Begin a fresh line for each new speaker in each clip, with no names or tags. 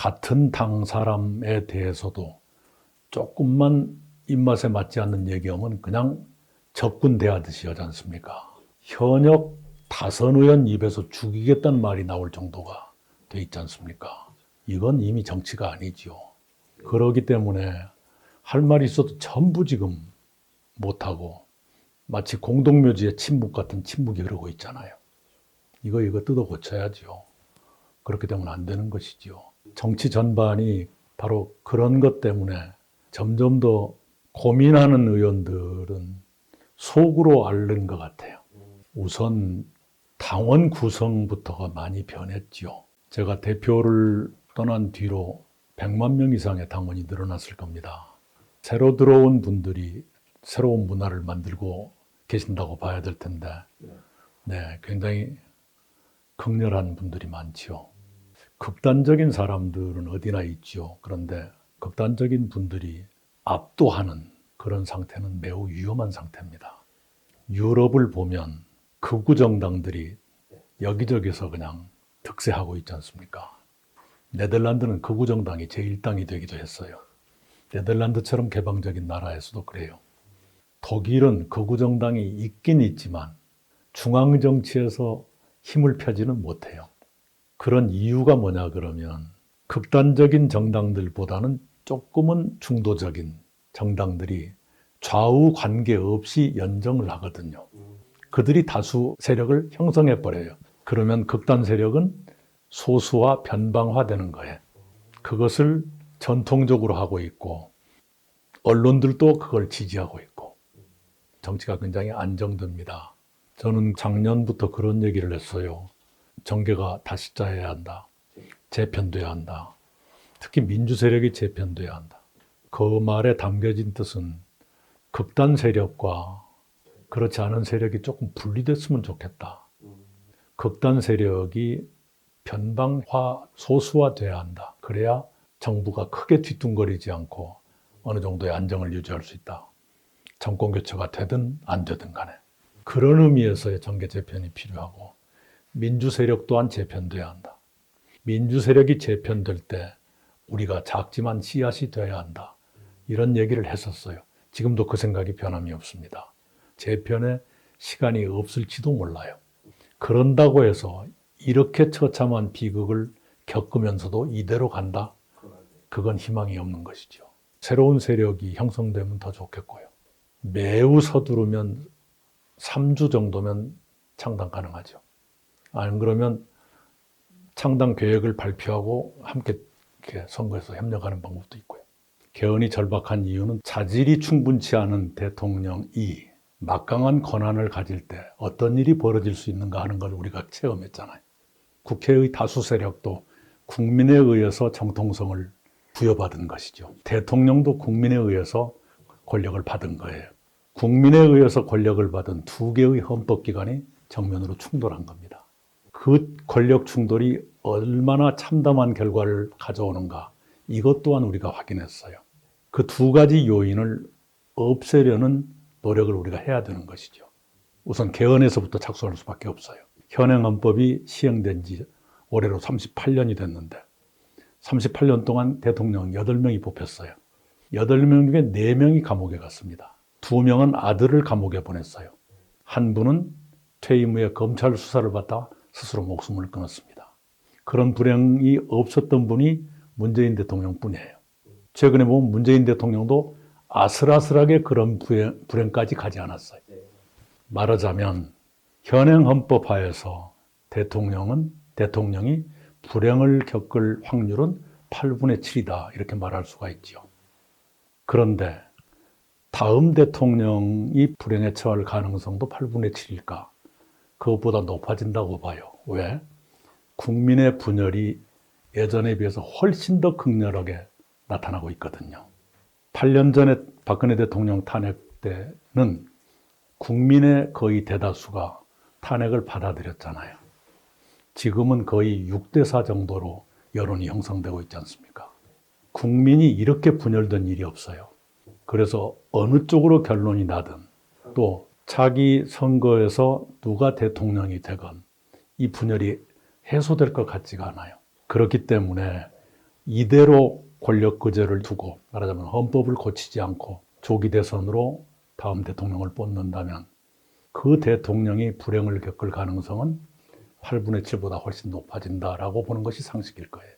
같은 당 사람에 대해서도 조금만 입맛에 맞지 않는 얘기하면 그냥 적군 대하듯이 하지 않습니까? 현역 다선 의원 입에서 죽이겠다는 말이 나올 정도가 돼 있지 않습니까? 이건 이미 정치가 아니지요. 그러기 때문에 할 말이 있어도 전부 지금 못하고 마치 공동묘지의 침묵 같은 침묵이 흐르고 있잖아요. 이거 뜯어 고쳐야죠. 그렇게 되면 안 되는 것이지요. 정치 전반이 바로 그런 것 때문에 점점 더 고민하는 의원들은 속으로 앓는 것 같아요. 우선 당원 구성부터가 많이 변했지요. 제가 대표를 떠난 뒤로 100만 명 이상의 당원이 늘어났을 겁니다. 새로 들어온 분들이 새로운 문화를 만들고 계신다고 봐야 될 텐데, 네, 굉장히 극렬한 분들이 많지요. 극단적인 사람들은 어디나 있지요. 그런데 극단적인 분들이 압도하는 그런 상태는 매우 위험한 상태입니다. 유럽을 보면 극우 정당들이 여기저기서 그냥 득세하고 있지 않습니까? 네덜란드는 극우 정당이 제1당이 되기도 했어요. 네덜란드처럼 개방적인 나라에서도 그래요. 독일은 극우 정당이 있긴 있지만 중앙 정치에서 힘을 펴지는 못해요. 그런 이유가 뭐냐 그러면 극단적인 정당들보다는 조금은 중도적인 정당들이 좌우 관계없이 연정을 하거든요. 그들이 다수 세력을 형성해버려요. 그러면 극단 세력은 소수와 변방화되는 거예요. 그것을 전통적으로 하고 있고 언론들도 그걸 지지하고 있고 정치가 굉장히 안정됩니다. 저는 작년부터 그런 얘기를 했어요. 정계가 다시 짜야 한다. 재편돼야 한다. 특히 민주 세력이 재편돼야 한다. 그 말에 담겨진 뜻은 극단 세력과 그렇지 않은 세력이 조금 분리됐으면 좋겠다. 극단 세력이 변방화, 소수화돼야 한다. 그래야 정부가 크게 뒤뚱거리지 않고 어느 정도의 안정을 유지할 수 있다. 정권 교체가 되든 안 되든 간에. 그런 의미에서의 정계 재편이 필요하고 민주 세력 또한 재편돼야 한다. 민주 세력이 재편될 때 우리가 작지만 씨앗이 돼야 한다. 이런 얘기를 했었어요. 지금도 그 생각이 변함이 없습니다. 재편에 시간이 없을지도 몰라요. 그런다고 해서 이렇게 처참한 비극을 겪으면서도 이대로 간다? 그건 희망이 없는 것이죠. 새로운 세력이 형성되면 더 좋겠고요. 매우 서두르면 3주 정도면 창당 가능하죠. 안 그러면 창당 계획을 발표하고 함께 선거에서 협력하는 방법도 있고요. 개헌이 절박한 이유는 자질이 충분치 않은 대통령이 막강한 권한을 가질 때 어떤 일이 벌어질 수 있는가 하는 걸 우리가 체험했잖아요. 국회의 다수 세력도 국민에 의해서 정통성을 부여받은 것이죠. 대통령도 국민에 의해서 권력을 받은 거예요. 국민에 의해서 권력을 받은 두 개의 헌법기관이 정면으로 충돌한 겁니다. 그 권력 충돌이 얼마나 참담한 결과를 가져오는가 이것 또한 우리가 확인했어요. 그 두 가지 요인을 없애려는 노력을 우리가 해야 되는 것이죠. 우선 개헌에서부터 착수할 수밖에 없어요. 현행 헌법이 시행된 지 올해로 38년이 됐는데 38년 동안 대통령 8명이 뽑혔어요. 8명 중에 4명이 감옥에 갔습니다. 2명은 아들을 감옥에 보냈어요. 한 분은 퇴임 후에 검찰 수사를 받다 스스로 목숨을 끊었습니다. 그런 불행이 없었던 분이 문재인 대통령뿐이에요. 최근에 보면 문재인 대통령도 아슬아슬하게 그런 불행까지 가지 않았어요. 말하자면 현행 헌법 하에서 대통령이 불행을 겪을 확률은 8분의 7이다 이렇게 말할 수가 있죠. 그런데 다음 대통령이 불행에 처할 가능성도 8분의 7일까? 그것보다 높아진다고 봐요. 왜? 국민의 분열이 예전에 비해서 훨씬 더 극렬하게 나타나고 있거든요. 8년 전에 박근혜 대통령 탄핵 때는 국민의 거의 대다수가 탄핵을 받아들였잖아요. 지금은 거의 6대4 정도로 여론이 형성되고 있지 않습니까? 국민이 이렇게 분열된 일이 없어요. 그래서 어느 쪽으로 결론이 나든 또 차기 선거에서 누가 대통령이 되건 이 분열이 해소될 것 같지가 않아요. 그렇기 때문에 이대로 권력 구조를 두고 말하자면 헌법을 고치지 않고 조기 대선으로 다음 대통령을 뽑는다면 그 대통령이 불행을 겪을 가능성은 8분의 7보다 훨씬 높아진다라고 보는 것이 상식일 거예요.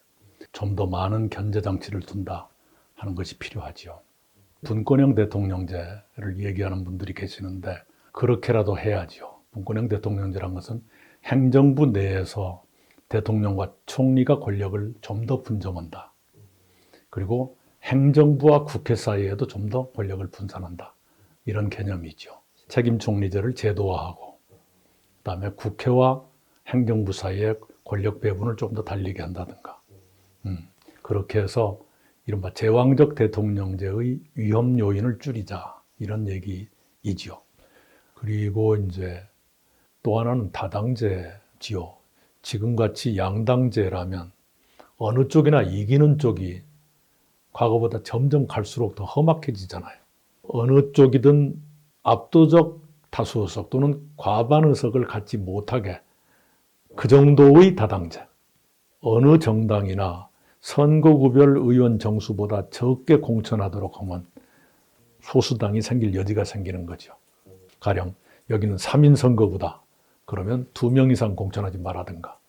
좀 더 많은 견제장치를 둔다 하는 것이 필요하지요. 분권형 대통령제를 얘기하는 분들이 계시는데 그렇게라도 해야지요. 분권형 대통령제란 것은 행정부 내에서 대통령과 총리가 권력을 좀 더 분점한다. 그리고 행정부와 국회 사이에도 좀 더 권력을 분산한다. 이런 개념이죠. 책임 총리제를 제도화하고 그다음에 국회와 행정부 사이에 권력 배분을 좀 더 달리게 한다든가. 그렇게 해서 이른바 제왕적 대통령제의 위험 요인을 줄이자 이런 얘기이지요. 그리고 이제 또 하나는 다당제지요. 지금같이 양당제라면 어느 쪽이나 이기는 쪽이 과거보다 점점 갈수록 더 험악해지잖아요. 어느 쪽이든 압도적 다수 의석 또는 과반 의석을 갖지 못하게 그 정도의 다당제. 어느 정당이나 선거구별 의원 정수보다 적게 공천하도록 하면 소수당이 생길 여지가 생기는 거죠. 가령 여기는 3인 선거구다. 그러면 2명 이상 공천하지 말라든가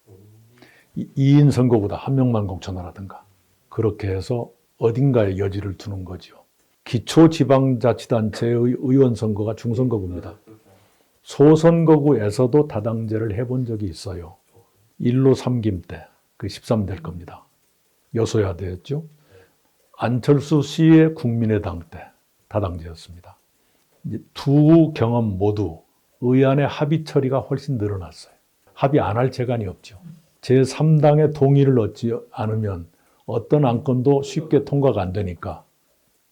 2인 선거구다. 1명만 공천하라든가 그렇게 해서 어딘가에 여지를 두는 거죠. 기초지방자치단체의 의원 선거가 중선거구입니다. 소선거구에서도 다당제를 해본 적이 있어요. 1로 3김 때, 그 13 될 겁니다. 여소야대였죠. 안철수 씨의 국민의당 때 다당제였습니다. 두 경험 모두 의안의 합의 처리가 훨씬 늘어났어요. 합의 안 할 재간이 없죠. 제3당의 동의를 얻지 않으면 어떤 안건도 쉽게 통과가 안 되니까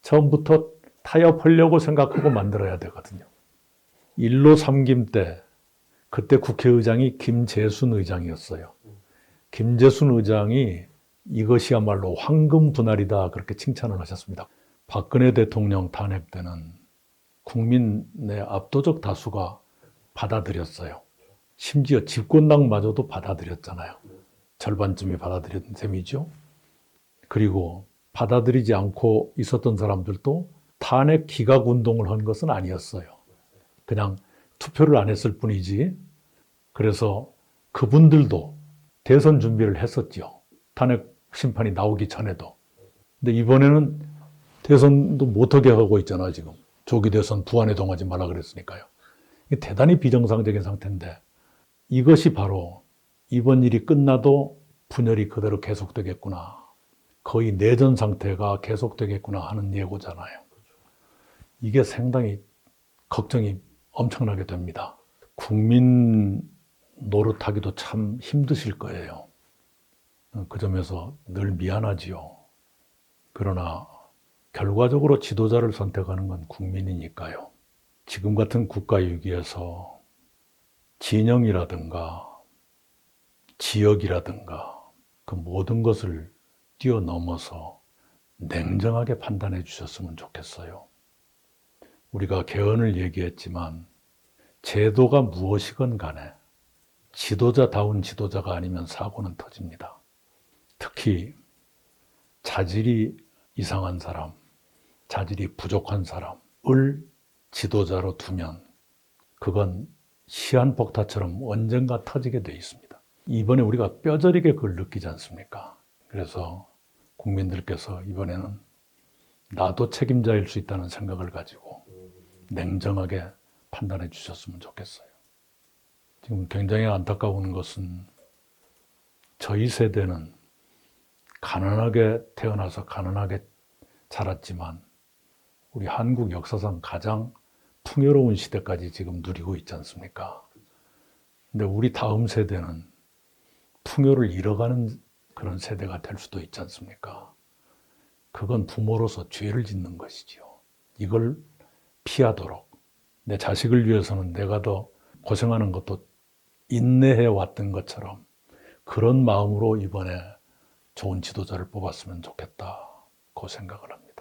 처음부터 타협하려고 생각하고 만들어야 되거든요. 1로 3김 때 그때 국회의장이 김재순 의장이었어요. 김재순 의장이 이것이야말로 황금 분할이다 그렇게 칭찬을 하셨습니다. 박근혜 대통령 탄핵 때는 국민의 압도적 다수가 받아들였어요. 심지어 집권당마저도 받아들였잖아요. 절반쯤이 받아들였던 셈이죠. 그리고 받아들이지 않고 있었던 사람들도 탄핵 기각 운동을 한 것은 아니었어요. 그냥 투표를 안 했을 뿐이지. 그래서 그분들도 대선 준비를 했었죠. 탄핵 심판이 나오기 전에도. 근데 이번에는 대선도 못하게 하고 있잖아요, 지금. 조기 대선 부안에 동하지 말라 그랬으니까요. 이게 대단히 비정상적인 상태인데 이것이 바로 이번 일이 끝나도 분열이 그대로 계속되겠구나. 거의 내전 상태가 계속되겠구나 하는 예고잖아요. 이게 상당히 걱정이 엄청나게 됩니다. 국민 노릇하기도 참 힘드실 거예요. 그 점에서 늘 미안하지요. 그러나 결과적으로 지도자를 선택하는 건 국민이니까요. 지금 같은 국가 위기에서 진영이라든가 지역이라든가 그 모든 것을 뛰어넘어서 냉정하게 판단해 주셨으면 좋겠어요. 우리가 개헌을 얘기했지만 제도가 무엇이건 간에 지도자다운 지도자가 아니면 사고는 터집니다. 특히 자질이 이상한 사람, 자질이 부족한 사람을 지도자로 두면 그건 시한폭탄처럼 언젠가 터지게 돼 있습니다. 이번에 우리가 뼈저리게 그걸 느끼지 않습니까? 그래서 국민들께서 이번에는 나도 책임자일 수 있다는 생각을 가지고 냉정하게 판단해 주셨으면 좋겠어요. 지금 굉장히 안타까운 것은 저희 세대는 가난하게 태어나서 가난하게 자랐지만 우리 한국 역사상 가장 풍요로운 시대까지 지금 누리고 있지 않습니까? 근데 우리 다음 세대는 풍요를 잃어가는 그런 세대가 될 수도 있지 않습니까? 그건 부모로서 죄를 짓는 것이지요. 이걸 피하도록 내 자식을 위해서는 내가 더 고생하는 것도 인내해 왔던 것처럼 그런 마음으로 이번에 좋은 지도자를 뽑았으면 좋겠다고 생각을 합니다.